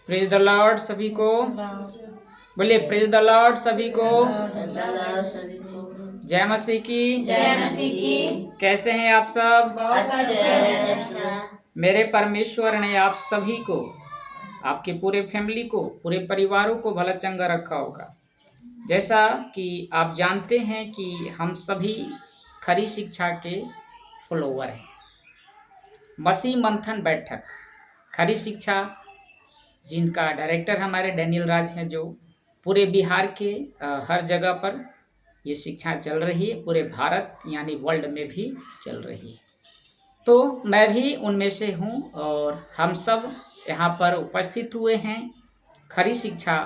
Praise the Lord सभी को। बोलिए प्रेज द लॉर्ड सभी को। जय मसीह की। जय मसीह की। कैसे हैं आप सब? बहुत अच्छे हैं। मेरे परमेश्वर ने आप सभी को, आपके पूरे फैमिली को, पूरे परिवारों को भला चंगा रखा होगा। जैसा कि आप जानते हैं कि हम सभी खरी शिक्षा के फॉलोवर हैं। मसीह मंथन बैठक खरी शिक्षा, जिनका डायरेक्टर हमारे डैनियल राज हैं, जो पूरे बिहार के हर जगह पर ये शिक्षा चल रही है, पूरे भारत यानी वर्ल्ड में भी चल रही है। तो मैं भी उनमें से हूँ और हम सब यहाँ पर उपस्थित हुए हैं खरी शिक्षा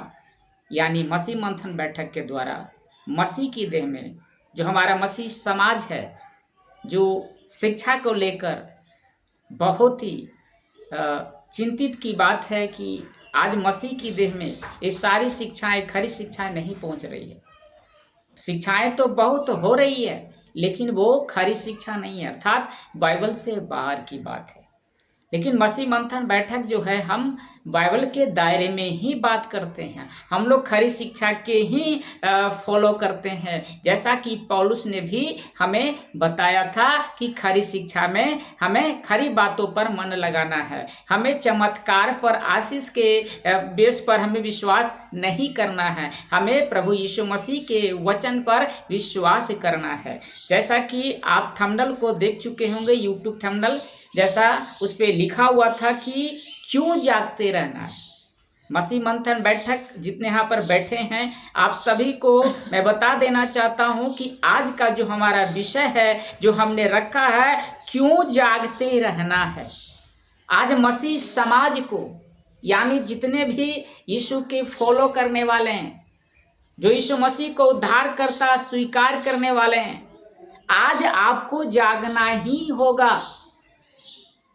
यानी मसीह मंथन बैठक के द्वारा मसीह की देह में जो हमारा मसीह समाज है, जो शिक्षा को लेकर बहुत ही चिंतित की बात है कि आज मसीह की देह में ये सारी शिक्षाएं, खरी शिक्षाएं नहीं पहुंच रही है। शिक्षाएं तो बहुत हो रही है, लेकिन वो खरी शिक्षा नहीं है, अर्थात बाइबल से बाहर की बात है। लेकिन मसीह मंथन बैठक जो है, हम बाइबल के दायरे में ही बात करते हैं। हम लोग खरी शिक्षा के ही फॉलो करते हैं। जैसा कि पौलुस ने भी हमें बताया था कि खरी शिक्षा में हमें खरी बातों पर मन लगाना है। हमें चमत्कार पर, आशीष के बेस पर हमें विश्वास नहीं करना है। हमें प्रभु यीशु मसीह के वचन पर विश्वास करना है। जैसा कि आप थंबनेल को देख चुके होंगे, यूट्यूब थंबनेल, जैसा उस पर लिखा हुआ था कि क्यों जागते रहना है। मसीह मंथन बैठक जितने यहाँ पर बैठे हैं, आप सभी को मैं बता देना चाहता हूँ कि आज का जो हमारा विषय है, जो हमने रखा है, क्यों जागते रहना है। आज मसीह समाज को, यानी जितने भी यीशु के फॉलो करने वाले हैं, जो यीशु मसीह को उद्धारकर्ता स्वीकार करने वाले हैं, आज आपको जागना ही होगा।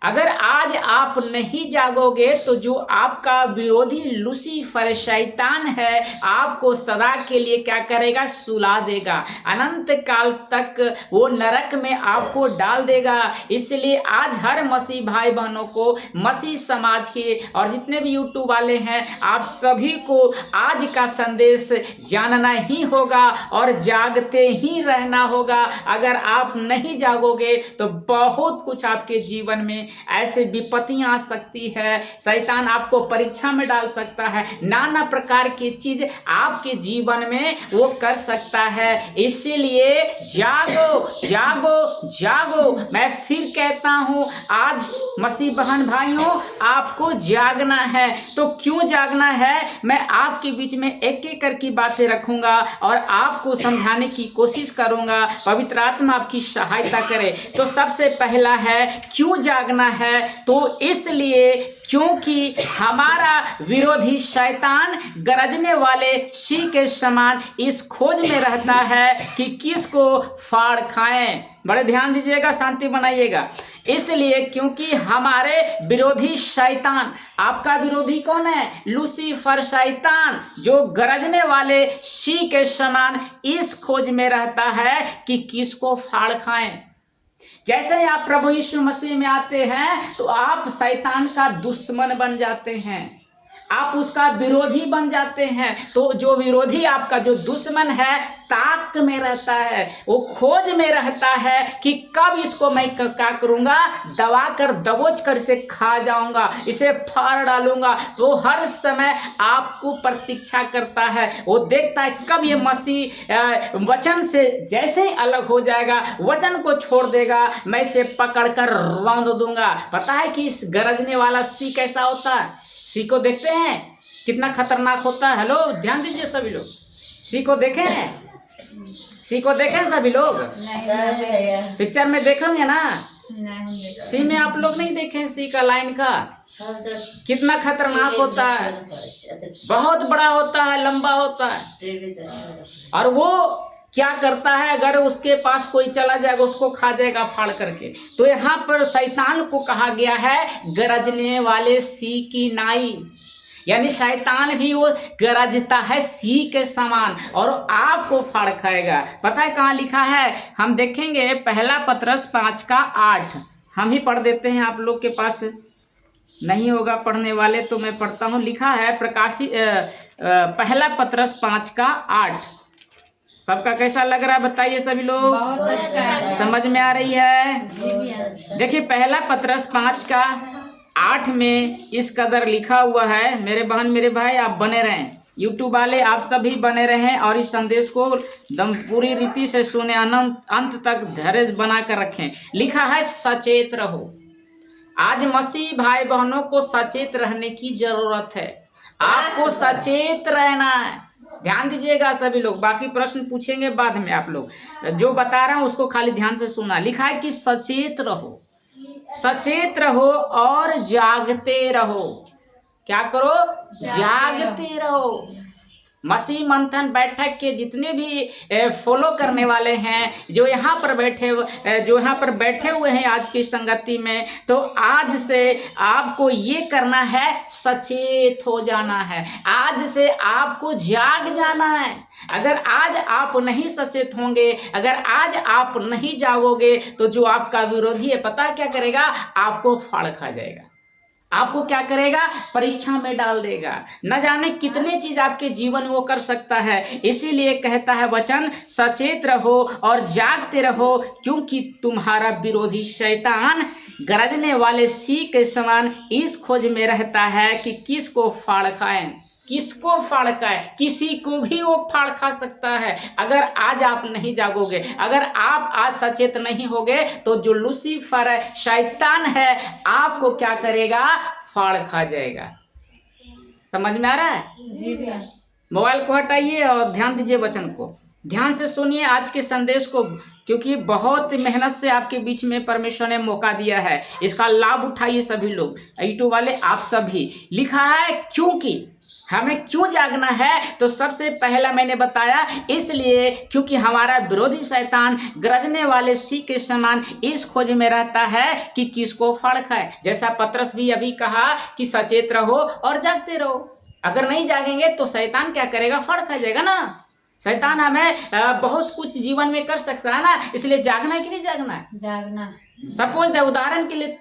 अगर आज आप नहीं जागोगे तो जो आपका विरोधी लूसीफर शैतान है, आपको सदा के लिए क्या करेगा? सुला देगा। अनंत काल तक वो नरक में आपको डाल देगा। इसलिए आज हर मसीह भाई बहनों को, मसीह समाज के और जितने भी यूट्यूब वाले हैं, आप सभी को आज का संदेश जानना ही होगा और जागते ही रहना होगा। अगर आप नहीं जागोगे तो बहुत कुछ आपके जीवन में ऐसे विपत्तियां आ सकती है। शैतान आपको परीक्षा में डाल सकता है, नाना प्रकार की चीज आपके जीवन में वो कर सकता है। इसीलिए जागो जागो जागो। मैं फिर कहता हूं, आज मसीह बहन भाइयों, आपको जागना है। तो क्यों जागना है, मैं आपके बीच में एक एक करके बातें रखूंगा और आपको समझाने की कोशिश करूंगा। पवित्र आत्मा आपकी सहायता करे। तो सबसे पहला है, क्यों जागना है? तो इसलिए क्योंकि हमारा विरोधी शैतान गरजने वाले सिंह के समान इस खोज में रहता है कि किसको फाड़ खाएं। बड़े ध्यान दीजिएगा, शांति बनाइएगा। इसलिए क्योंकि हमारे विरोधी शैतान, आपका विरोधी कौन है? लूसीफर शैतान, जो गरजने वाले सिंह के समान इस खोज में रहता है कि किसको फाड़ खाएं। जैसे ही आप प्रभु यीशु मसीह में आते हैं तो आप शैतान का दुश्मन बन जाते हैं, आप उसका विरोधी बन जाते हैं। तो जो विरोधी, आपका जो दुश्मन है, ताक में रहता है, वो खोज में रहता है कि कब इसको मैं क्या करूंगा? दबा कर, दबोच कर इसे खा जाऊंगा, इसे फाड़ डालूंगा। तो हर समय आपको प्रतीक्षा करता है। वो देखता है कब ये मसीह वचन से जैसे ही अलग हो जाएगा, वचन को छोड़ देगा, मैं इसे पकड़ कर रौंद दूंगा। पता है कि इस गरजने वाला सिंह कैसा होता है? सिंह को देखते हैं कितना खतरनाक होता है। हेलो, ध्यान दीजिए सभी लोग। सिंह को देखे हैं? सिंह को देखे सभी लोग? पिक्चर में देखेंगे ना? सिंह में आप लोग नहीं देखे? सिंह का लाइन का कितना खतरनाक होता है, बहुत बड़ा होता है, लंबा होता है। और वो क्या करता है? अगर उसके पास कोई चला जाएगा, उसको खा जाएगा फाड़ करके। तो यहाँ पर शैतान को कहा गया है गरजने वाले सिंह की नाई, यानी शैतान भी वो गरजता है सिंह के समान और आपको फाड़ खाएगा। पता है कहाँ लिखा है? हम देखेंगे पहला पतरस 5:8। हम ही पढ़ देते हैं आप लोग के पास नहीं होगा पढ़ने वाले तो मैं पढ़ता हूँ। लिखा है प्रकाशित पहला पत्रस 5:8। सबका कैसा लग रहा है बताइए सभी लोग? बहुत अच्छा है। समझ में आ रही है? जी भैया। देखिए पहला पत्रस 5:8 में इस कदर लिखा हुआ है। मेरे बहन मेरे भाई आप बने रहें, यूट्यूब वाले आप सभी बने रहें और इस संदेश को दम पूरी रीति से सुने, अंत तक धैर्य बना कर रखें। लिखा है सचेत रहो। आज मसीह भाई बहनों को सचेत रहने की जरूरत है। आपको सचेत रहना है। ध्यान दीजिएगा सभी लोग, बाकी प्रश्न पूछेंगे बाद में। आप लोग जो बता रहा हूं उसको खाली ध्यान से सुना। लिखा है कि सचेत रहो, सचेत रहो और जागते रहो। क्या करो? जागते रहो। मसीह मंथन बैठक के जितने भी फॉलो करने वाले हैं, जो यहाँ पर बैठे हुए हैं आज की संगति में, तो आज से आपको ये करना है, सचेत हो जाना है। आज से आपको जाग जाना है। अगर आज आप नहीं सचेत होंगे, अगर आज आप नहीं जागोगे, तो जो आपका विरोधी है पता क्या करेगा? आपको फाड़ खा जाएगा। आपको क्या करेगा? परीक्षा में डाल देगा। न जाने कितने चीज आपके जीवन में वो कर सकता है। इसीलिए कहता है वचन, सचेत रहो और जागते रहो, क्योंकि तुम्हारा विरोधी शैतान गरजने वाले सिंह के समान इस खोज में रहता है कि किसको फाड़ खाए। किसको फाड़ खाए? किसी को भी वो फाड़ खा सकता है। अगर आज आप नहीं जागोगे, अगर आप आज सचेत नहीं होगे, तो जो लूसीफर है, शैतान है, आपको क्या करेगा? फाड़ खा जाएगा। समझ में आ रहा है? जी भैया। मोबाइल को हटाइए और ध्यान दीजिए वचन को। ध्यान से सुनिए आज के संदेश को, क्योंकि बहुत मेहनत से आपके बीच में परमेश्वर ने मौका दिया है। इसका लाभ उठाइए सभी लोग, यूट्यूब वाले आप सभी। लिखा है क्योंकि हमें क्यों जागना है, तो सबसे पहला मैंने बताया, इसलिए क्योंकि हमारा विरोधी शैतान गरजने वाले सिंह के समान इस खोज में रहता है कि किसको फाड़ खाए। जैसा पत्रस भी अभी कहा कि सचेत रहो और जागते रहो। अगर नहीं जागेंगे तो शैतान क्या करेगा? फाड़ खा जाएगा ना। शैतान हमें बहुत कुछ जीवन में कर सकता है ना, इसलिए जागना है कि नहीं जागना है? जागना। सपोज उदाहरण के लिए,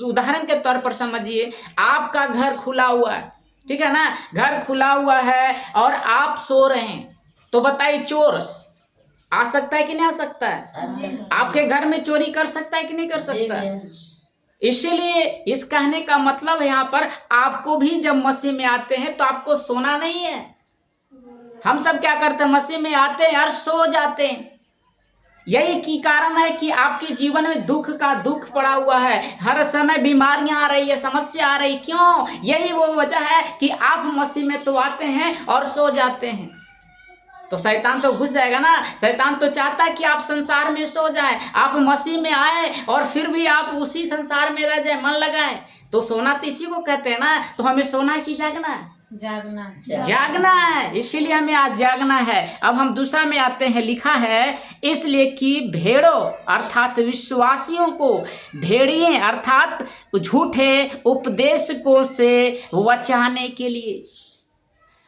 उदाहरण के तौर पर समझिए, आपका घर खुला हुआ है, ठीक है ना? घर खुला हुआ है और आप सो रहे हैं, तो बताइए चोर आ सकता है कि नहीं आ सकता है? आपके घर में चोरी कर सकता है कि नहीं कर सकता है? इसीलिए इस कहने का मतलब यहाँ पर, आपको भी जब मसीह में आते हैं तो आपको सोना नहीं है। हम सब क्या करते हैं? मसीह में आते हैं और सो जाते हैं। यही की कारण है कि आपके जीवन में दुख का दुख पड़ा हुआ है, हर समय बीमारियां आ रही है, समस्या आ रही। क्यों? यही वो वजह है कि आप मसीह में तो आते हैं और सो जाते हैं। तो शैतान तो घुस जाएगा ना। शैतान तो चाहता है कि आप संसार में सो जाएं, आप मसीह में आए और फिर भी आप उसी संसार में रह जाए, मन लगाएं। तो सोना तो इसी को कहते हैं ना। तो हमें सोना की जागना है? जागना है। इसीलिए हमें आज जागना है। अब हम दूसरा में आते हैं। लिखा है इसलिए कि भेड़ों अर्थात विश्वासियों को भेड़िए अर्थात झूठे उपदेशकों से बचाने के लिए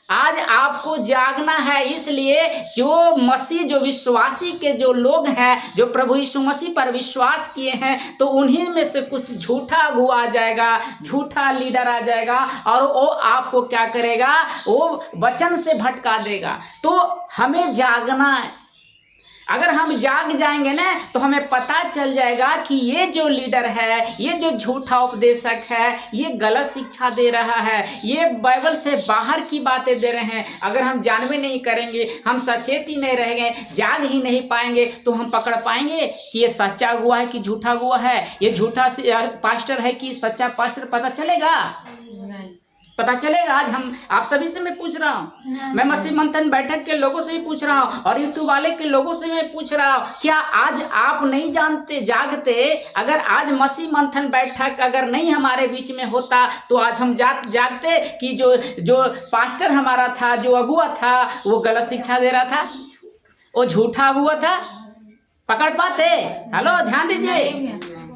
आज आपको जागना है। इसलिए जो मसीह, जो विश्वासी के जो लोग हैं, जो प्रभु यीशु मसीह पर विश्वास किए हैं, तो उन्हीं में से कुछ झूठा गुआ आ जाएगा, झूठा लीडर आ जाएगा और वो आपको क्या करेगा? वो वचन से भटका देगा। तो हमें जागना है। अगर हम जाग जाएंगे ना, तो हमें पता चल जाएगा कि ये जो लीडर है, ये जो झूठा उपदेशक है, ये गलत शिक्षा दे रहा है, ये बाइबल से बाहर की बातें दे रहे हैं। अगर हम जानबे नहीं करेंगे, हम सचेत ही नहीं रहेंगे, जाग ही नहीं पाएंगे, तो हम पकड़ पाएंगे कि ये सच्चा गुआ है कि झूठा गुआ है, ये झूठा पास्टर है कि सच्चा पास्टर? पता चलेगा? पता चलेगा? आज हम आप सभी से मैं पूछ रहा हूँ, मैं मसीह मंथन बैठक के लोगों से भी पूछ रहा हूँ और यूट्यूब वाले के लोगों से मैं पूछ रहा हूँ, क्या आज आप नहीं जानते, जागते? अगर आज मसीह मंथन बैठक अगर नहीं हमारे बीच में होता, तो आज हम जागते कि जो पास्टर हमारा था, जो अगुआ था, वो गलत शिक्षा दे रहा था, वो झूठा अगुआ था? पकड़ पाते? हेलो, ध्यान दीजिए।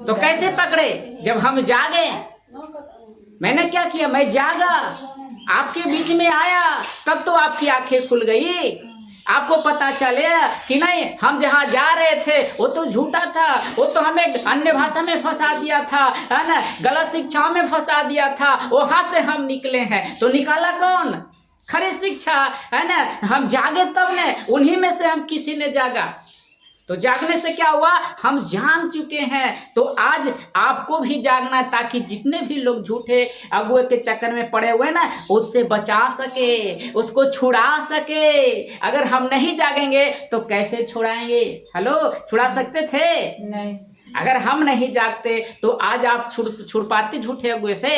तो कैसे पकड़े? जब हम जागे। मैंने क्या किया? मैं जागा, आपके बीच में आया, तब तो आपकी आंखें खुल गई। आपको पता चले कि नहीं हम जहाँ जा रहे थे वो तो झूठा था, वो तो हमें अन्य भाषा में फंसा दिया था, है ना, गलत शिक्षाओं में फंसा दिया था, वहाँ से हम निकले हैं। तो निकाला कौन? खरी शिक्षा, है ना। हम जागे तब न, उन्हीं में से हम किसी ने जागा। तो जागने से क्या हुआ? हम जान चुके हैं। तो आज आपको भी जागना, ताकि जितने भी लोग झूठे अगुए के चक्कर में पड़े हुए ना, उससे बचा सके, उसको छुड़ा सके। अगर हम नहीं जागेंगे तो कैसे छुड़ाएंगे? हेलो, छुड़ा सकते थे? नहीं। अगर हम नहीं जागते तो आज आप छुड़ पाते झूठे अगुए से?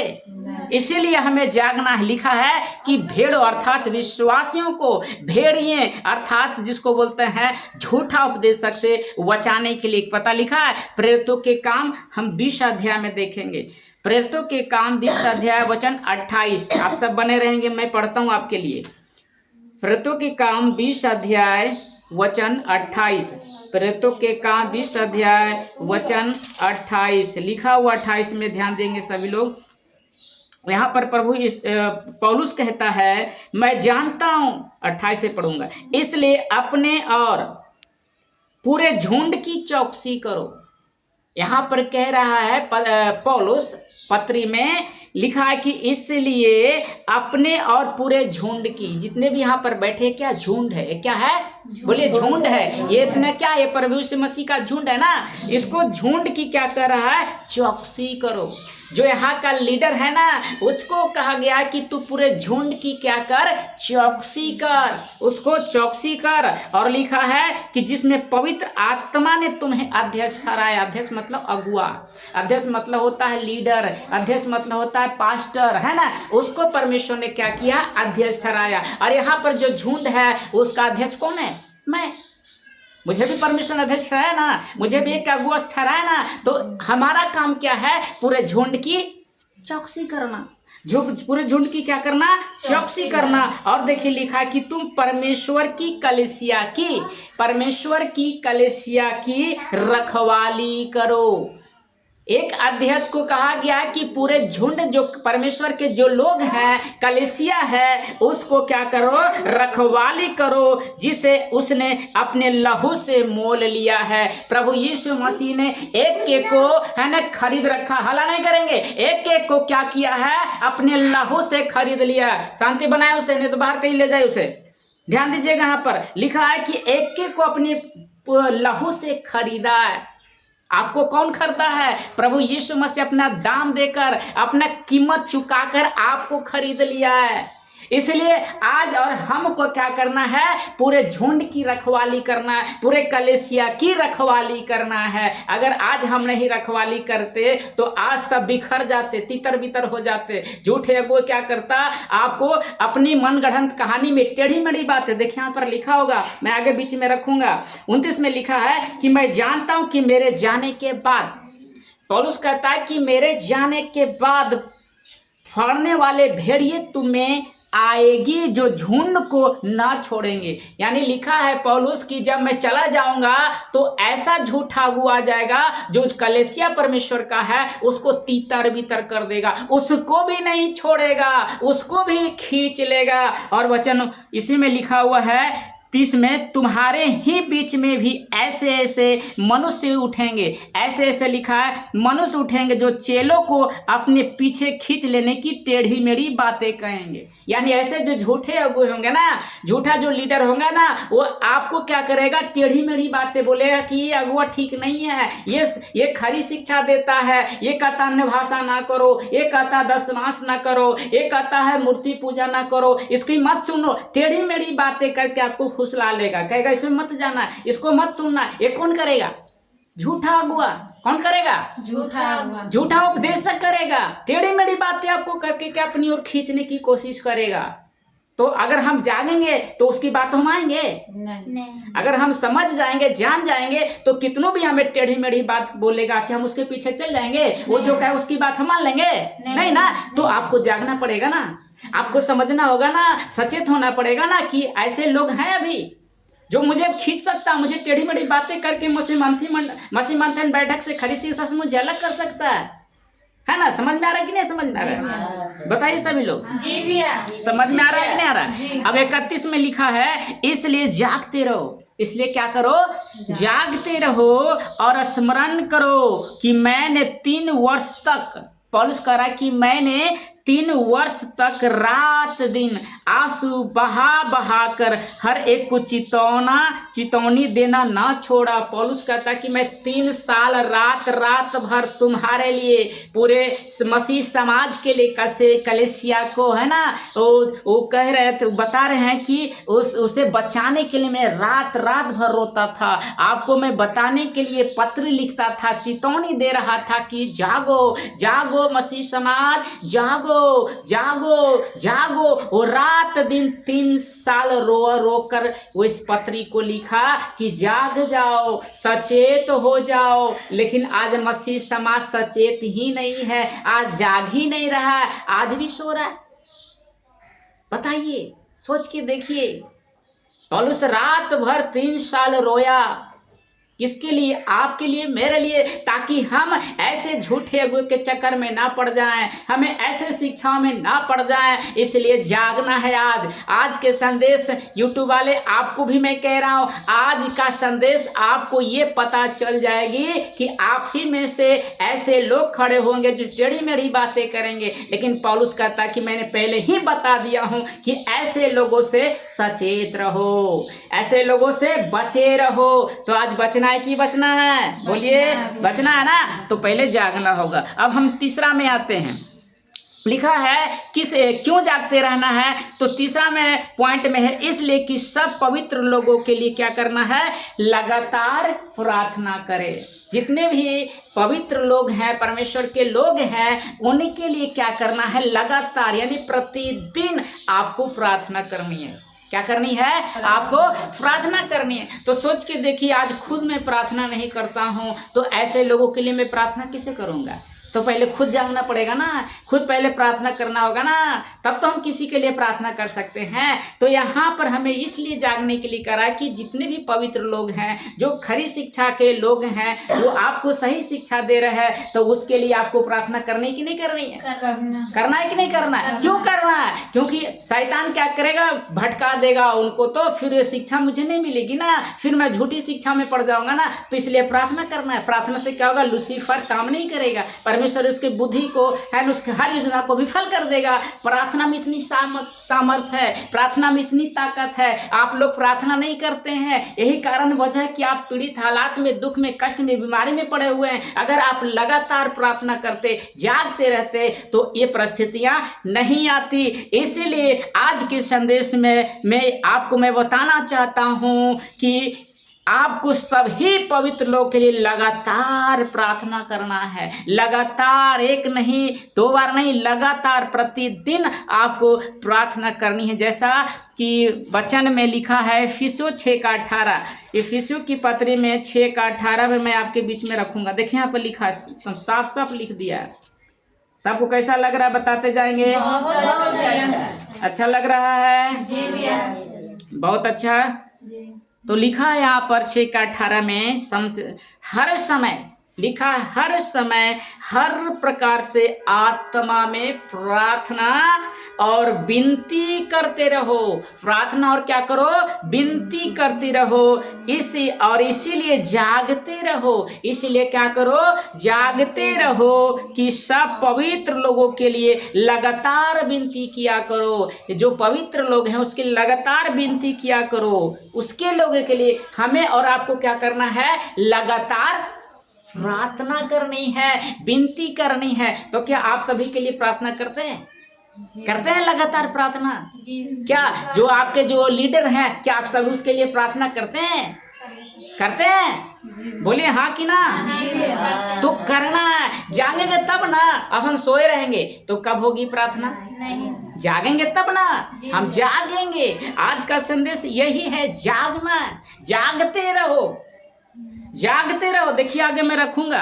इसीलिए हमें जागना है। लिखा है कि भेड़ों अर्थात विश्वासियों को, भेड़िए अर्थात जिसको बोलते हैं झूठा उपदेशक से बचाने के लिए। पता लिखा है प्रेरितों के काम, हम 20 अध्याय में देखेंगे। प्रेरितों के काम 20 अध्याय वचन 28। आप सब बने रहेंगे, मैं पढ़ता हूँ आपके लिए। प्रेरितों के काम 20 अध्याय वचन 28। प्रेरितों के काम 20 अध्याय वचन 28 लिखा हुआ। 28 में ध्यान देंगे सभी लोग। यहाँ पर प्रभु पौलुस कहता है, मैं जानता हूँ, 28 से पढ़ूंगा, इसलिए अपने और पूरे झुंड की चौकसी करो। यहाँ पर कह रहा है पौलुस पत्री में लिखा है कि इसलिए अपने और पूरे झुंड की, जितने भी यहाँ पर बैठे, क्या झुंड है? क्या है? बोलिए झुंड है। ये इतना क्या? ये प्रभु यीशु मसीह का झुंड है ना। इसको झुंड की क्या कर रहा है? चौकसी करो। जो यहाँ का लीडर है ना, उसको कहा गया कि तू पूरे झुंड की क्या कर? चौकसी कर, उसको चौकसी कर। और लिखा है कि जिसमें पवित्र आत्मा ने तुम्हें अध्यक्ष ठहराया। अध्यक्ष मतलब अगुआ, अध्यक्ष मतलब होता है लीडर, अध्यक्ष मतलब होता है पास्टर, है ना। उसको परमेश्वर ने क्या किया? अध्यक्ष ठहराया। और यहाँ पर जो झुंड है उसका अध्यक्ष कौन है? मैं। मुझे भी परमेश्वर अध्यक्ष ठहराया ना, मुझे भी एक अगुआ ठहराया ना। तो हमारा काम क्या है? पूरे झुंड की चौकसी करना। पूरे झुंड की क्या करना? चौकसी करना। और देखिए लिखा कि तुम परमेश्वर की कलीसिया की, परमेश्वर की कलीसिया की रखवाली करो। एक अध्यक्ष को कहा गया कि पूरे झुंड, जो परमेश्वर के जो लोग हैं, कलीसिया है, उसको क्या करो? रखवाली करो, जिसे उसने अपने लहू से मोल लिया है। प्रभु यीशु मसीह ने एक एक को, है ना, खरीद रखा। हला नहीं करेंगे। एक एक को क्या किया है? अपने लहू से खरीद लिया। शांति बनाए उसे, नहीं तो बाहर कहीं ले जाए उसे। ध्यान दीजिएगा, यहाँ पर लिखा है कि एक एक को अपने लहू से खरीदा है। आपको कौन खरीदा है? प्रभु यीशु मसीह अपना दाम देकर, अपना कीमत चुकाकर आपको खरीद लिया है। इसलिए आज और हमको क्या करना है? पूरे झुंड की रखवाली करना है, पूरे कलीसिया की रखवाली करना है। अगर आज हम नहीं रखवाली करते तो आज सब बिखर जाते, तितर बितर हो जाते। झूठे अगुआ क्या करता? आपको अपनी मनगढ़ंत कहानी में टेढ़ी मेढ़ी बातें, देखिए यहाँ पर लिखा होगा, मैं आगे बीच में रखूंगा। 29 में लिखा है कि मैं जानता हूं कि मेरे जाने के बाद, पौलुस कहता है कि मेरे जाने के बाद फाड़ने वाले भेड़िए तुम्हें आएगी, जो झुंड को ना छोड़ेंगे। यानी लिखा है पौलुस कि जब मैं चला जाऊंगा तो ऐसा झूठा अगुआ आ जाएगा जो कलीसिया परमेश्वर का है उसको तीतर बितर कर देगा, उसको भी नहीं छोड़ेगा, उसको भी खींच लेगा। और वचन इसी में लिखा हुआ है 30 में, तुम्हारे ही बीच में भी ऐसे ऐसे मनुष्य उठेंगे। ऐसे ऐसे लिखा है, मनुष्य उठेंगे जो चेलों को अपने पीछे खींच लेने की टेढ़ी मेढ़ी बातें कहेंगे। यानी ऐसे जो झूठे अगुए होंगे ना, झूठा जो लीडर होगा ना, वो आपको क्या करेगा? टेढ़ी मेढ़ी बातें बोलेगा कि ये अगुआ ठीक नहीं है, ये खरी शिक्षा देता है, ये कहता अन्य भाषा ना करो, ये कहता दशमांश ना करो, ये कहता है मूर्ति पूजा ना करो, इसकी मत सुनो। टेढ़ी मेढ़ी बातें करके आपको फुसला लेगा, कहेगा इसमें मत जाना, इसको मत सुनना। ये कौन करेगा? झूठा अगुआ। कौन करेगा? झूठा उपदेशक करेगा। टेढ़ी मेढ़ी बातें आपको करके क्या अपनी ओर खींचने की कोशिश करेगा। तो अगर हम जानेंगे तो उसकी बात हम आएंगे नहीं। अगर हम समझ जाएंगे, जान जाएंगे, तो कितनों भी हमें टेढ़ी मेढ़ी बात बोलेगा कि हम उसके पीछे चल जाएंगे, वो जो कहे उसकी बात हम मान लेंगे नहीं ना। तो आपको जागना पड़ेगा ना, आपको समझना होगा ना, सचेत होना पड़ेगा ना कि ऐसे लोग हैं अभी जो मुझे खींच सकता, मुझे टेढ़ी मेढ़ी बातें करके मसीह मंथन बैठक से खड़ी सी मुझे अलग कर सकता है। है ना? समझ में आ रहा है कि नहीं समझ में आ रहा है? बताइए सभी लोग, जी भैया समझ में आ रहा है कि नहीं आ रहा जी। है? अब 31 में लिखा है, इसलिए जागते रहो। इसलिए क्या करो? जागते रहो और स्मरण करो कि मैंने 3 वर्ष तक, पौलुस कह रहा है कि मैंने 3 वर्ष तक रात दिन आंसू बहा बहा कर हर एक को चितौनी देना ना छोड़ा। पौलुस कहता है कि मैं 3 साल रात रात भर तुम्हारे लिए, पूरे मसीह समाज के लिए, कैसे कलेसिया को, है ना, वो कह रहे थे, बता रहे हैं कि उसे बचाने के लिए मैं रात रात भर रोता था। आपको मैं बताने के लिए पत्र लिखता था, चितौनी दे रहा था कि जागो जागो मसीह समाज, जागो जागो जागो। वो रात दिन 3 साल रो कर वो इस पत्री को लिखा कि जाग जाओ, सचेत हो जाओ। लेकिन आज मसीह समाज सचेत ही नहीं है, आज जाग ही नहीं रहा है, आज भी सो रहा है। बताइए, सोच के देखिए, पौलुस रात भर 3 साल रोया। किसके लिए? आपके लिए, मेरे लिए, ताकि हम ऐसे झूठे अगुए के चक्कर में ना पड़ जाएं, हमें ऐसे शिक्षाओं में ना पड़ जाएं। इसलिए जागना है। आज के संदेश यूट्यूब वाले, आपको भी मैं कह रहा हूं, आज का संदेश आपको ये पता चल जाएगी कि आप ही में से ऐसे लोग खड़े होंगे जो टेढ़ी मेढ़ी बातें करेंगे। लेकिन पौलुस कहता कि मैंने पहले ही बता दिया हूं कि ऐसे लोगों से सचेत रहो, ऐसे लोगों से बचे रहो। तो आज बचना है कि बचना है? बोलिए, बचना है ना? तो पहले जागना होगा। अब हम तीसरा में आते हैं। लिखा है क्यों जागते रहना है? तो तीसरा में पॉइंट में है, इसलिए कि सब पवित्र लोगों के लिए क्या करना है? लगातार प्रार्थना करें। जितने भी पवित्र लोग हैं, परमेश्वर के लोग हैं, उनके लिए क्या करना है? लगातार, यानी प्रतिदिन आपको प्रार्थना करनी है। क्या करनी है? आपको प्रार्थना करनी है। तो सोच के देखिए, आज खुद मैं प्रार्थना नहीं करता हूं, तो ऐसे लोगों के लिए मैं प्रार्थना कैसे करूंगा? तो पहले खुद जागना पड़ेगा ना, खुद पहले प्रार्थना करना होगा ना, तब तो हम किसी के लिए प्रार्थना कर सकते हैं। तो यहाँ पर हमें इसलिए जागने के लिए करा कि जितने भी पवित्र लोग हैं, जो खरी शिक्षा के लोग हैं, वो आपको सही शिक्षा दे रहे हैं, तो उसके लिए आपको प्रार्थना करनी कि नहीं करनी है? करना है कि नहीं करना है? क्यों करना है? क्योंकि शैतान क्या करेगा? भटका देगा उनको, तो फिर शिक्षा मुझे नहीं मिलेगी ना, फिर मैं झूठी शिक्षा में पड़ जाऊंगा ना। तो इसलिए प्रार्थना करना है। प्रार्थना से क्या होगा? लूसीफर काम नहीं करेगा, परमेश्वर उसकी बुद्धि को है, उसके हर योजना को विफल कर देगा। प्रार्थना में इतनी सामर्थ है, प्रार्थना में इतनी ताकत है। आप लोग प्रार्थना नहीं करते हैं, यही कारण वजह है कि आप पीड़ित हालात में, दुख में, कष्ट में, बीमारी में पड़े हुए हैं। अगर आप लगातार प्रार्थना करते, जागते रहते, तो ये परिस्थितियां नहीं आती। इसीलिए आज के संदेश में मैं बताना चाहता हूं कि आपको सभी पवित्र लोगों के लिए लगातार प्रार्थना करना है। लगातार, एक नहीं, 2 बार नहीं, लगातार प्रतिदिन आपको प्रार्थना करनी है। जैसा कि वचन में लिखा है इफिसियों 6:18, इफिसियों की पत्री में 6:18 में मैं आपके बीच में रखूंगा। देखिए यहाँ पर लिखा है, साफ साफ लिख दिया है। सबको कैसा लग रहा है? बताते जाएंगे। अच्छा लग रहा है? जी भैया, बहुत अच्छा। तो लिखा है यहाँ पर 6:18 में, हर समय लिखा है, हर समय हर प्रकार से आत्मा में प्रार्थना और विनती करते रहो। प्रार्थना और क्या करो? विनती करती रहो। इसीलिए जागते रहो। इसीलिए क्या करो? जागते रहो कि सब पवित्र लोगों के लिए लगातार विनती किया करो। जो पवित्र लोग हैं उसके लगातार विनती किया करो। उसके लोगों के लिए हमें और आपको क्या करना है? लगातार प्रार्थना करनी है, विनती करनी है। तो क्या आप सभी के लिए प्रार्थना करते हैं? करते हैं लगातार प्रार्थना? क्या जो आपके जो लीडर हैं, क्या आप सब उसके लिए प्रार्थना करते हैं? करते हैं? बोलिए हाँ कि ना? तो करना है। जागेंगे तब ना। अब हम सोए रहेंगे तो कब होगी प्रार्थना? जागेंगे तब ना, हम जागेंगे। आज का संदेश यही है, जागना। जागते रहो, जागते रहो। देखिए आगे मैं रखूंगा।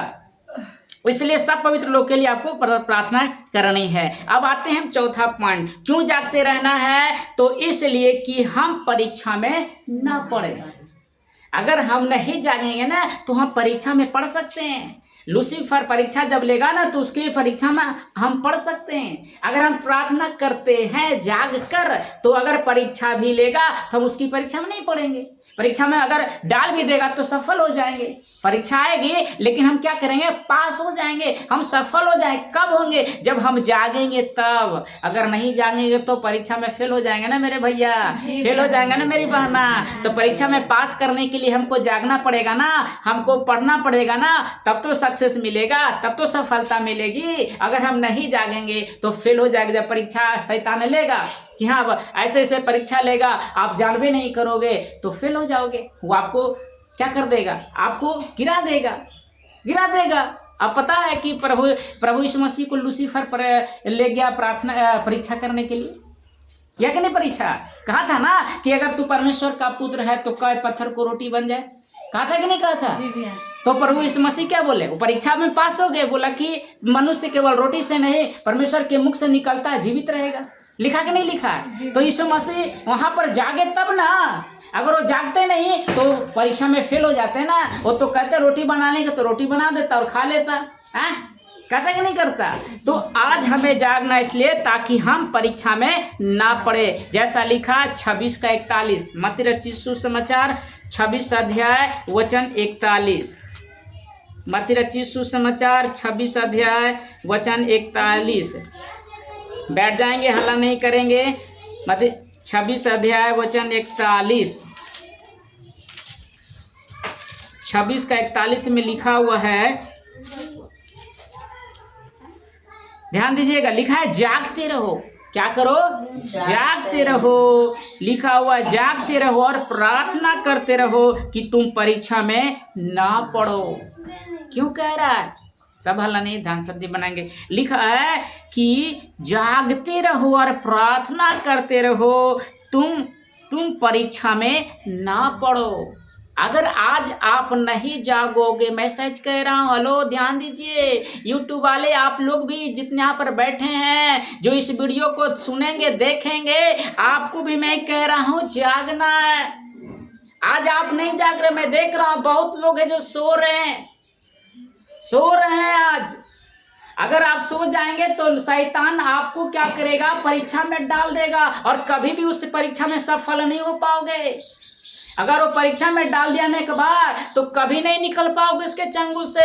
इसलिए सब पवित्र लोग के लिए आपको प्रार्थना करनी है। अब आते हैं चौथा पॉइंट, क्यों जागते रहना है? तो इसलिए कि हम परीक्षा में ना पड़े। अगर हम नहीं जागेंगे ना, तो हम परीक्षा में पढ़ सकते हैं। लूसीफर परीक्षा जब लेगा ना तो उसकी परीक्षा में हम पढ़ सकते हैं। अगर हम प्रार्थना करते हैं जाग कर तो अगर परीक्षा भी लेगा तो हम उसकी परीक्षा में नहीं पढ़ेंगे। परीक्षा में अगर डाल भी देगा तो सफल हो जाएंगे। परीक्षा आएगी लेकिन हम क्या करेंगे, पास हो जाएंगे, हम सफल हो जाएंगे। कब होंगे, जब हम जागेंगे तब। अगर नहीं जागेंगे तो परीक्षा में फेल हो जाएंगे ना मेरे भैया, फेल हो जाएंगे ना मेरी बहना। तो परीक्षा में पास करने के लिए हमको जागना पड़ेगा ना, हमको पढ़ना पड़ेगा ना, तब तो सक्सेस मिलेगा, तब तो सफलता मिलेगी। अगर हम नहीं जागेंगे तो फेल हो जाएगा। जब परीक्षा शैतान लेगा कि हाँ अब ऐसे ऐसे परीक्षा लेगा, आप जान भी नहीं करोगे तो फेल हो जाओगे। वो आपको क्या कर देगा, आपको गिरा देगा, गिरा देगा। अब पता है कि प्रभु यीशु मसीह को लूसीफर पर ले गया प्रार्थना परीक्षा करने के लिए, या कि नहीं परीक्षा। कहा था ना कि अगर तू परमेश्वर का पुत्र है तो कह पत्थर को रोटी बन जाए, कहा था कि नहीं कहा था। तो प्रभु यीशु मसीह क्या बोले, वो परीक्षा में पास हो गए। बोला कि मनुष्य केवल रोटी से नहीं परमेश्वर के मुख से निकलता है जीवित रहेगा। लिखा कि नहीं लिखा। तो यीशु मसीह वहां पर जागे तब ना, अगर वो जागते नहीं तो परीक्षा में फेल हो जाते ना। वो तो कहते रोटी बनाने का तो रोटी बना देता और खा लेता है, कहता कि नहीं करता। तो आज हमें जागना इसलिए ताकि हम परीक्षा में ना पड़े। जैसा लिखा 26 का 41, मत्ती रचित सुसमाचार 26 अध्याय वचन 41, मत्ती रचित सुसमाचार 26 अध्याय वचन 41। बैठ जाएंगे, हल्ला नहीं करेंगे। मत्ती 26 अध्याय वचन 41, 26 का 41 में लिखा हुआ है, ध्यान दीजिएगा। लिखा है जागते रहो, क्या करो, जागते रहो। लिखा हुआ जागते रहो और प्रार्थना करते रहो कि तुम परीक्षा में ना पड़ो। क्यों कह रहा है, सब हल्ला नहीं, ध्यान सब्जी बनाएंगे। लिखा है कि जागते रहो और प्रार्थना करते रहो, तुम परीक्षा में ना पड़ो। अगर आज आप नहीं जागोगे, मैं सच कह रहा हूँ, हेलो ध्यान दीजिए यूट्यूब वाले, आप लोग भी जितने यहाँ पर बैठे हैं, जो इस वीडियो को सुनेंगे देखेंगे, आपको भी मैं कह रहा हूँ जागना है। आज आप नहीं जाग रहे, मैं देख रहा हूँ बहुत लोग हैं जो सो रहे हैं, सो रहे हैं आज। अगर आप सो जाएंगे तो शैतान आपको क्या करेगा, परीक्षा में डाल देगा और कभी भी उस परीक्षा में सफल नहीं हो पाओगे। अगर वो परीक्षा में डाल देने के बाद तो कभी नहीं निकल पाओगे इसके चंगुल से।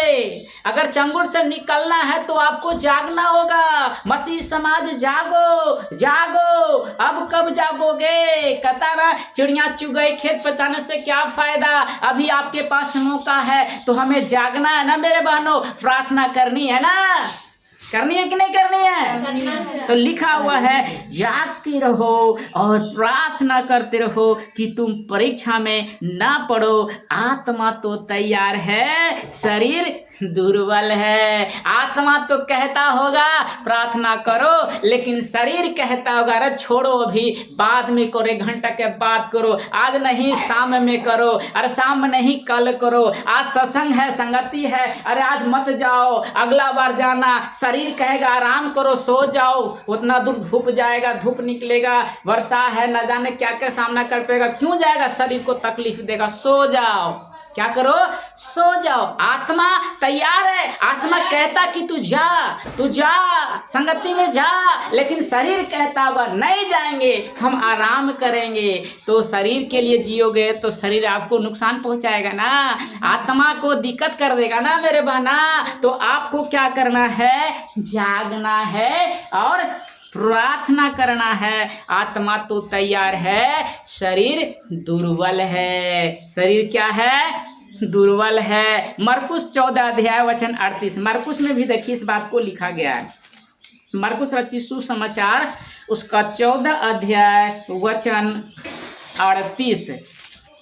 अगर चंगुल से निकलना है तो आपको जागना होगा। मसीह समाज जागो, जागो। अब कब जागोगे, कहता ना चिड़िया चुग गई खेत पर जाने से क्या फायदा। अभी आपके पास मौका है तो हमें जागना है ना मेरे बहनों, प्रार्थना करनी है ना, करनी है कि नहीं करनी है। तो लिखा हुआ है जागते रहो और प्रार्थना करते रहो कि तुम परीक्षा में ना पड़ो। आत्मा तो तैयार है, शरीर दुर्बल है। आत्मा तो कहता होगा प्रार्थना करो, लेकिन शरीर कहता होगा अरे छोड़ो, अभी बाद में करो, 1 घंटा के बाद करो, आज नहीं शाम में करो, अरे शाम नहीं कल करो, आज सत्संग है, संगति है, अरे आज मत जाओ, अगला बार जाना। शरीर कहेगा आराम करो, सो जाओ, उतना दूर धूप जाएगा, धूप निकलेगा, वर्षा है, न जाने क्या क्या सामना कर पाएगा, क्यों जाएगा, शरीर को तकलीफ देगा। सो जाओ, क्या करो, सो जाओ। आत्मा तैयार है, आत्मा कहता कि तू जा संगति में जा, लेकिन शरीर कहता होगा नहीं जाएंगे, हम आराम करेंगे। तो शरीर के लिए जियोगे तो शरीर आपको नुकसान पहुंचाएगा ना, आत्मा को दिक्कत कर देगा ना मेरे बहना। तो आपको क्या करना है, जागना है और प्रार्थना करना है। आत्मा तो तैयार है, शरीर दुर्बल है। शरीर क्या है, दुर्बल है। मरकुस 14 अध्याय वचन 38, मरकुस में भी देखिए इस बात को लिखा गया है। मरकुस रचित सुसमाचार उसका 14 अध्याय वचन 38,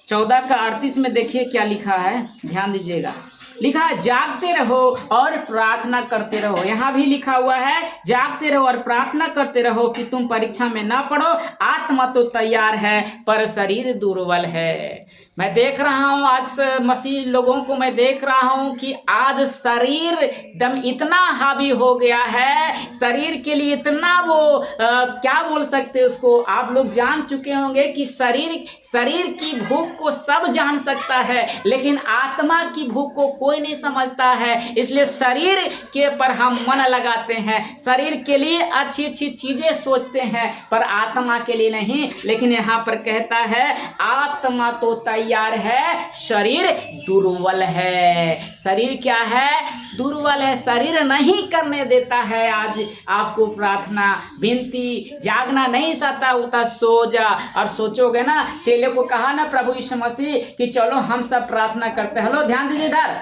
14 का 38 में देखिए क्या लिखा है, ध्यान दीजिएगा। लिखा है जागते रहो और प्रार्थना करते रहो। यहाँ भी लिखा हुआ है जागते रहो और प्रार्थना करते रहो कि तुम परीक्षा में ना पड़ो। आत्मा तो तैयार है पर शरीर दुर्बल है। मैं देख रहा हूँ आज मसीह लोगों को, मैं देख रहा हूँ कि आज शरीर दम इतना हावी हो गया है, शरीर के लिए इतना वो क्या बोल सकते उसको, आप लोग जान चुके होंगे कि शरीर की भूख को सब जान सकता है, लेकिन आत्मा की भूख को कोई नहीं समझता है। इसलिए शरीर के पर हम मन लगाते हैं, शरीर के लिए अच्छी अच्छी चीजें सोचते हैं, पर आत्मा के लिए नहीं। लेकिन यहाँ पर कहता है आत्मा तो तैयार है, शरीर दुर्बल है। शरीर क्या है? दुर्बल है। शरीर नहीं करने देता है आज आपको प्रार्थना, विनती, जागना नहीं चाहता होता, सो जा। और सोचोगे ना, चेले को कहा ना प्रभु यीशु मसीह कि चलो हम सब प्रार्थना करते हैं। हेलो, ध्यान दीजिए इधर।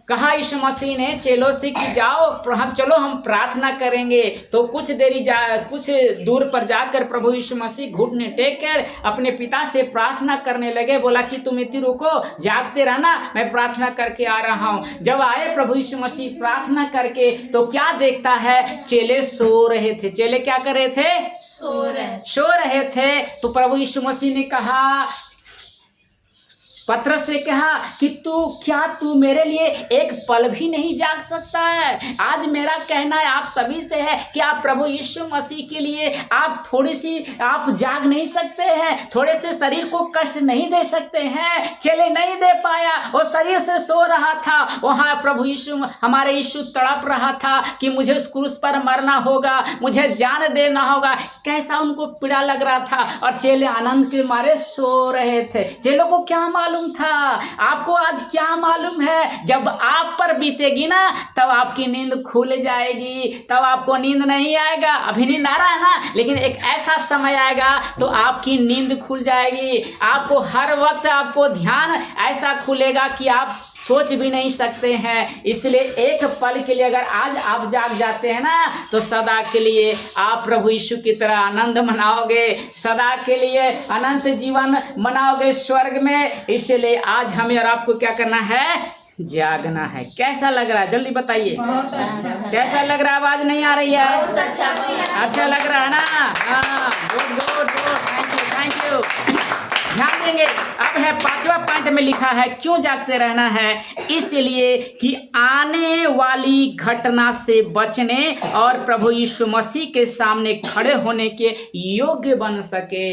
कहा यीशु मसीह ने चेलों से कि जाओ हम प्रार्थना करेंगे। तो कुछ दूर पर जाकर प्रभु यीशु मसीह घुटने टेक कर अपने पिता से प्रार्थना करने लगे। बोला कि तुम इतनी रुको, जागते रहना, मैं प्रार्थना करके आ रहा हूँ। जब आए प्रभु यीशु मसीह प्रार्थना करके, तो क्या देखता है? चेले सो रहे थे। चेले क्या कर रहे थे? सो रहे थे। तो प्रभु यीशु मसीह ने कहा, पतरस से कहा कि तू मेरे लिए एक पल भी नहीं जाग सकता है? आज मेरा कहना है आप सभी से है कि आप प्रभु यीशु मसीह के लिए आप थोड़ी सी आप जाग नहीं सकते हैं? थोड़े से शरीर को कष्ट नहीं दे सकते हैं? चले नहीं दे पाया, वो शरीर से सो रहा था। वहाँ प्रभु यीशु, हमारे यीशु तड़प रहा था कि मुझे उस क्रूस पर मरना होगा, मुझे जान देना होगा। कैसा उनको पीड़ा लग रहा था, और चेले आनंद के मारे सो रहे थे। चेलों को क्या मालूम था? आपको आज क्या मालूम है? जब आप पर बीतेगी ना, तब आपकी नींद खुल जाएगी, तब आपको नींद नहीं आएगा। अभी नींद आ रहा है ना, लेकिन एक ऐसा समय आएगा तो आपकी नींद खुल जाएगी। आपको हर वक्त आपको ध्यान ऐसा खुलेगा कि आप सोच भी नहीं सकते हैं। इसलिए एक पल के लिए अगर आज आप जाग जाते हैं ना, तो सदा के लिए आप प्रभु यीशु की तरह आनंद मनाओगे, सदा के लिए अनंत जीवन मनाओगे स्वर्ग में। इसलिए आज हमें और आपको क्या करना है? जागना है। कैसा लग रहा है? जल्दी बताइए। कैसा लग रहा है? आवाज नहीं आ रही है? अच्छा लग रहा है ना? हाँ, गुड, थैंक यू। ध्यान देंगे। अब है 5वां पॉइंट में लिखा है, क्यों जागते रहना है? इसलिए कि आने वाली घटना से बचने और प्रभु यीशु मसीह के सामने खड़े होने के योग्य बन सके।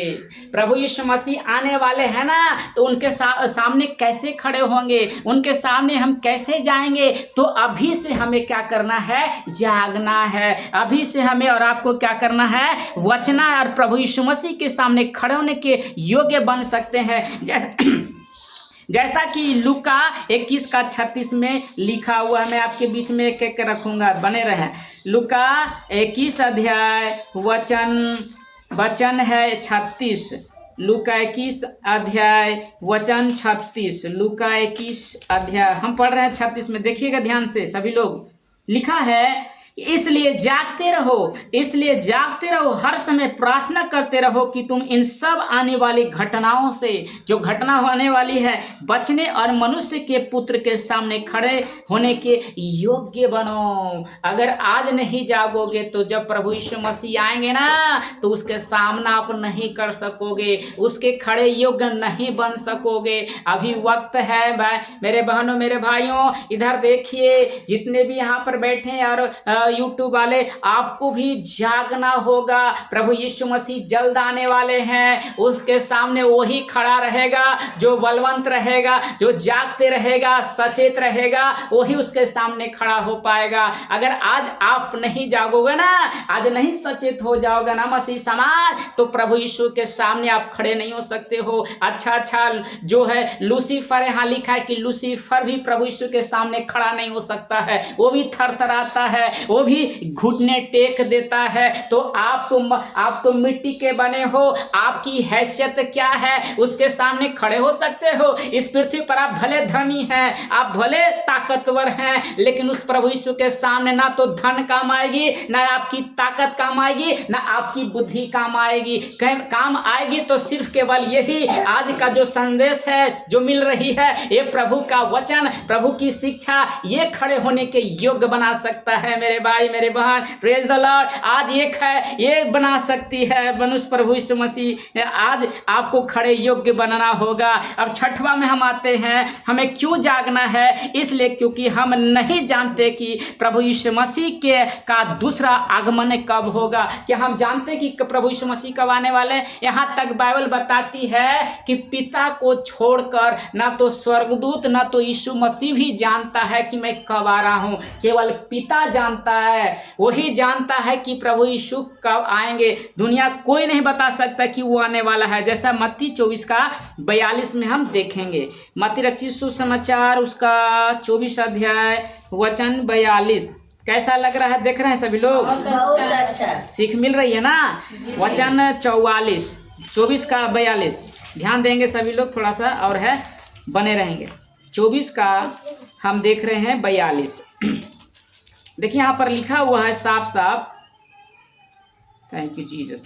प्रभु यीशु मसीह आने वाले हैं ना, तो उनके सामने कैसे खड़े होंगे, उनके सामने हम कैसे जाएंगे? तो अभी से हमें क्या करना है? जागना है। अभी से हमें और आपको क्या करना है? बचना है और प्रभु यीशु मसीह के सामने खड़े होने के योग्य बन सकते हैं। जैसा कि लूका 21:36 में लिखा हुआ है। मैं आपके बीच में एक एक रखूंगा, बने रहें। लूका 21 अध्याय वचन है 36। लूका 21 अध्याय वचन 36। लूका 21 अध्याय हम पढ़ रहे हैं 36 में। देखिएगा ध्यान से सभी लोग। लिखा है, इसलिए जागते रहो, हर समय प्रार्थना करते रहो कि तुम इन सब आने वाली घटनाओं से, जो घटना होने वाली है, बचने और मनुष्य के पुत्र के सामने खड़े होने के योग्य बनो। अगर आज नहीं जागोगे तो जब प्रभु यीशु मसीह आएंगे ना, तो उसके सामना आप नहीं कर सकोगे, उसके खड़े योग्य नहीं बन सकोगे। अभी वक्त है मेरे बहनों, मेरे भाइयों, इधर देखिए, जितने भी यहाँ पर बैठे हैं और यूट्यूब वाले, आपको भी जागना होगा। प्रभु यीशु मसीह जल्द आने वाले हैं। उसके सामने वही खड़ा रहेगा जो बलवंत रहेगा, जो जागते रहेगा, सचेत रहेगा, वही उसके सामने खड़ा हो पाएगा। अगर आज आप नहीं जागोगे ना, आज नहीं सचेत हो जाओगे ना मसीह समाज, तो प्रभु यीशु के सामने आप खड़े नहीं हो सकते हो। अच्छा जो है लूसीफर, यहाँ लिखा है कि लूसीफर भी प्रभु यीशु के सामने खड़ा नहीं हो सकता है। वो भी थरथराता है, वो भी घुटने टेक देता है। तो आप तो मिट्टी के बने हो, आपकी हैसियत क्या है? उसके सामने खड़े हो सकते हो? इस पृथ्वी पर आप भले धनी हैं, आप भले ताकतवर हैं, लेकिन उस प्रभु यीशु के सामने ना तो धन काम आएगी, ना आपकी ताकत काम आएगी, ना आपकी बुद्धि काम आएगी। काम आएगी तो सिर्फ केवल यही आज का जो संदेश है, जो मिल रही है, ये प्रभु का वचन, प्रभु की शिक्षा, ये खड़े होने के योग्य बना सकता है मेरे भाई मेरे बहन, प्रेज द लॉर्ड। आज एक है, ये बना सकती है मनुष्य प्रभु यीशु मसीह। आज आपको खड़े योग्य बनना होगा। अब छठवां में हम आते हैं, हमें क्यों जागना है? इसलिए क्योंकि हम नहीं जानते कि प्रभु यीशु मसीह के का दूसरा आगमन कब होगा। क्या हम जानते कि प्रभु यीशु मसीह कब आने वाले? यहाँ तक बाइबल बताती है कि पिता को छोड़कर ना तो स्वर्गदूत ना तो यीशु मसीह भी जानता है कि मैं कब आ रहा हूँ। केवल पिता जानता है, वही जानता है कि प्रभु यीशु कब आएंगे। दुनिया कोई नहीं बता सकता कि वो आने वाला है। जैसा मत्ती 24:42 में हम देखेंगे। मत्ती रचित सुसमाचार उसका 24 अध्याय वचन 42। कैसा लग रहा है? देख रहे हैं सभी लोग? बहुत अच्छा। सीख मिल रही है ना? वचन 44, 24 का 42 ध्यान देंगे सभी लोग थोड़ा सा, और है बने रहेंगे। 24 का हम देख रहे हैं 42। देखिए यहाँ पर लिखा हुआ है साफ साफ, थैंक यू जीसस।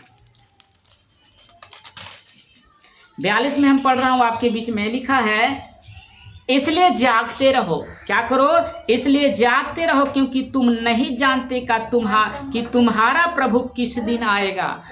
42 में हम पढ़ रहा हूँ आपके बीच में, लिखा है इसलिए जागते रहो। क्या करो? इसलिए जागते रहो क्योंकि तुम नहीं जानते कि तुम्हारा प्रभु किस दिन आएगा।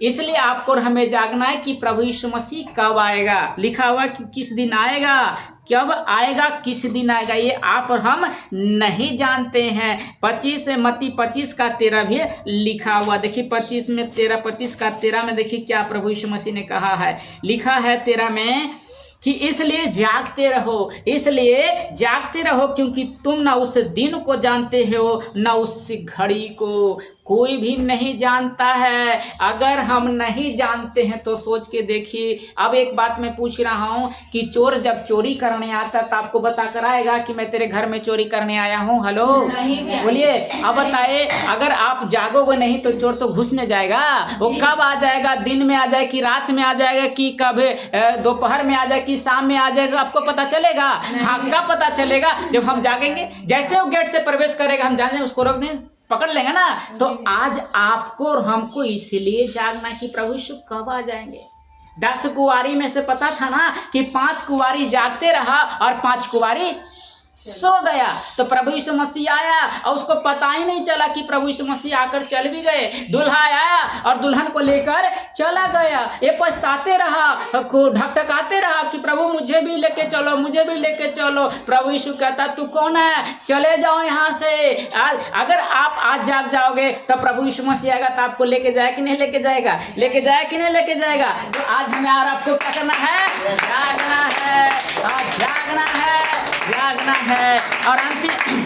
इसलिए आपको और हमें जागना है कि प्रभु यीशु मसीह कब आएगा। लिखा हुआ कि किस दिन आएगा, कब आएगा, किस दिन आएगा, ये आप और हम नहीं जानते हैं। 25 मत्ती 25 का 13 भी लिखा हुआ। देखिए 25 में 13, 25 का 13 में देखिए क्या प्रभु यीशु मसीह ने कहा है। लिखा है 13 में कि इसलिए जागते रहो क्योंकि तुम ना उस दिन को जानते हो ना उस घड़ी को। कोई भी नहीं जानता है। अगर हम नहीं जानते हैं तो सोच के देखिए। अब एक बात मैं पूछ रहा हूँ कि चोर जब चोरी करने आता तो आपको बता कर आएगा कि मैं तेरे घर में चोरी करने आया हूँ? हेलो बोलिए। अब बताए, अगर आप जागोगे नहीं तो चोर तो घुसने जाएगा। वो कब आ जाएगा? दिन में आ जाए कि रात में आ जाएगा कि कब दोपहर में आ जाए कि शाम में आ जाएगा? आपको पता चलेगा? हाँ, कब पता चलेगा? जब हम जागेंगे। जैसे वो गेट से प्रवेश करेगा हम जाने उसको रोक दें, पकड़ लेंगे ना। तो आज आपको और हमको इसलिए जागना कि प्रभु यीशु कब आ जाएंगे। 10 कुंवारी में से पता था ना कि 5 कुंवारी जागते रहा और 5 कुंवारी सो गया। तो प्रभु यीशु मसीह आया और उसको पता ही नहीं चला कि प्रभु यीशु मसीह आकर चल भी गए। दूल्हा आया और दुल्हन को लेकर चला गया। ये पछताते रहा, ढकढकाते रहा कि प्रभु मुझे भी लेके चलो, मुझे भी लेके चलो। प्रभु यीशु कहता तू कौन है? चले जाओ यहाँ से। आज अगर आप आज जाग जाओगे तो प्रभु यीशु मसीह आएगा तो आपको लेके जाए कि नहीं लेके जाएगा? लेके जाए कि नहीं लेके जाएगा? तो आज हमें और आपको क्या करना है? जागना है। आज जागना है, जागना है। और अंतिम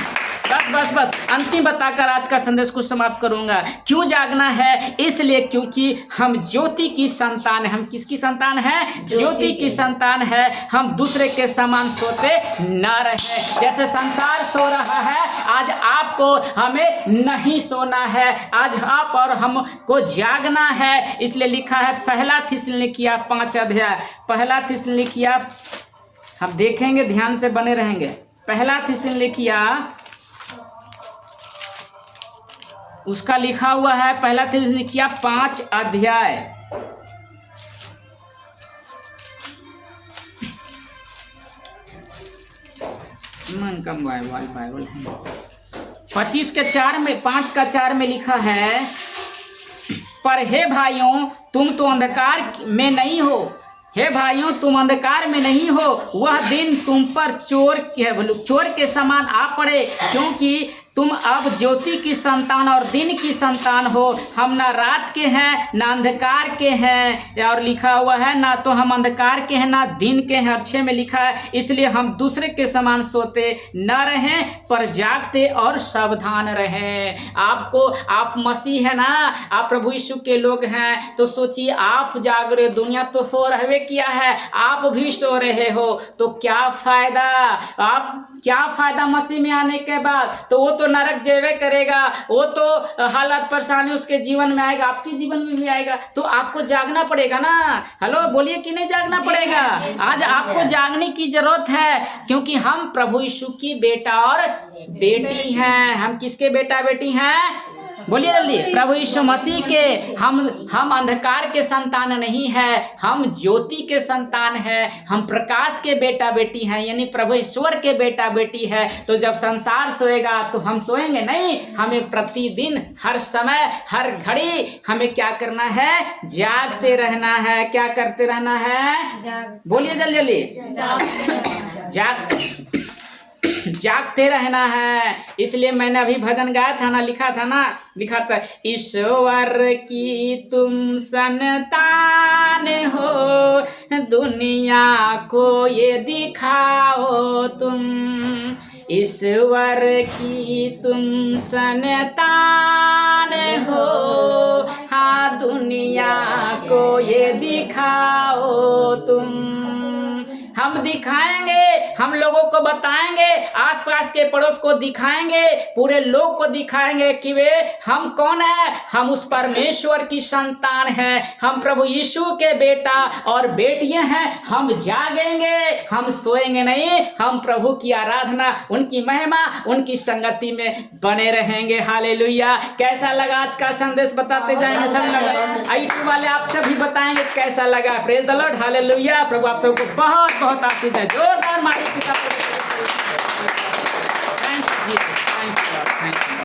बस अंतिम बताकर आज का संदेश को समाप्त करूंगा। क्यों जागना है? इसलिए क्योंकि हम ज्योति की संतान है। हम किसकी संतान है? ज्योति की संतान है। हम दूसरे के समान सोते न रहे। जैसे संसार सो रहा है, आज आपको हमें नहीं सोना है। आज आप और हमको जागना है। इसलिए लिखा है पहला थिस्सलुनीकियों 5 अध्याय, पहला थिस्सलुनीकियों हम देखेंगे, ध्यान से बने रहेंगे। पहला थिस्सलुनीकियों उसका लिखा हुआ है, पहला थिस्सलुनीकियों 5 अध्याय मन कम बाइबल है। 25 के 4 में 5 का 4 में लिखा है, पर हे भाइयों तुम तो अंधकार में नहीं हो। हे भाइयों तुम अंधकार में नहीं हो, वह दिन तुम पर चोर के समान आ पड़े, क्योंकि तुम अब ज्योति की संतान और दिन की संतान हो। हम ना रात के हैं ना अंधकार के हैं। और लिखा हुआ है ना तो हम अंधकार के हैं ना दिन के हैं। 6 में लिखा है इसलिए हम दूसरे के समान सोते न रहें पर जागते और सावधान रहें। आप मसीह है ना, आप प्रभु यीशु के लोग हैं, तो सोचिए आप जाग रहे, दुनिया तो सो रहे किया है, आप भी सो रहे हो, तो क्या फायदा? आप क्या फायदा मसीह में आने के बाद? तो वो तो नरक जेवे करेगा, वो तो हालात परेशानी उसके जीवन में आएगा, आपके जीवन में भी आएगा। तो आपको जागना पड़ेगा ना। हेलो बोलिए कि नहीं जागना पड़ेगा? आज आपको जागने की जरूरत है, क्योंकि हम प्रभु यीशु की बेटा और बेटी हैं। हम किसके बेटा बेटी हैं? बोलिए जल्दी, प्रभु यीशु मसीह के हम अंधकार के संतान नहीं है, हम ज्योति के संतान है, हम प्रकाश के बेटा बेटी हैं, यानी प्रभु ईश्वर के बेटा बेटी है। तो जब संसार सोएगा तो हम सोएंगे नहीं, हमें प्रतिदिन हर समय हर घड़ी हमें क्या करना है, जागते रहना है। क्या करते रहना है, बोलिए जल्दी जल्दी, जागते रहना है। इसलिए मैंने अभी भजन गाया था ना, लिखा था, ईश्वर की तुम संतान हो, दुनिया को ये दिखाओ तुम। ईश्वर की तुम संतान हो, हाँ दुनिया को ये दिखाओ तुम। हम दिखाएंगे, हम लोगों को बताएंगे, आसपास के पड़ोस को दिखाएंगे, पूरे लोग को दिखाएंगे कि वे हम कौन है, हम उस परमेश्वर की संतान हैं, हम प्रभु यीशु के बेटा और बेटियां हैं। हम जागेंगे, हम सोएंगे नहीं, हम प्रभु की आराधना, उनकी महिमा, उनकी संगति में बने रहेंगे। हालेलुया। कैसा लगा आज का संदेश, बताते जाएंगे सब लोग। यूट्यूब वाले आप सभी बताएंगे कैसा लगा। Praise the Lord, hallelujah. प्रभु आप सबको बहुत बहुत आशीष है। जोरदार मारी पिता। Thank you.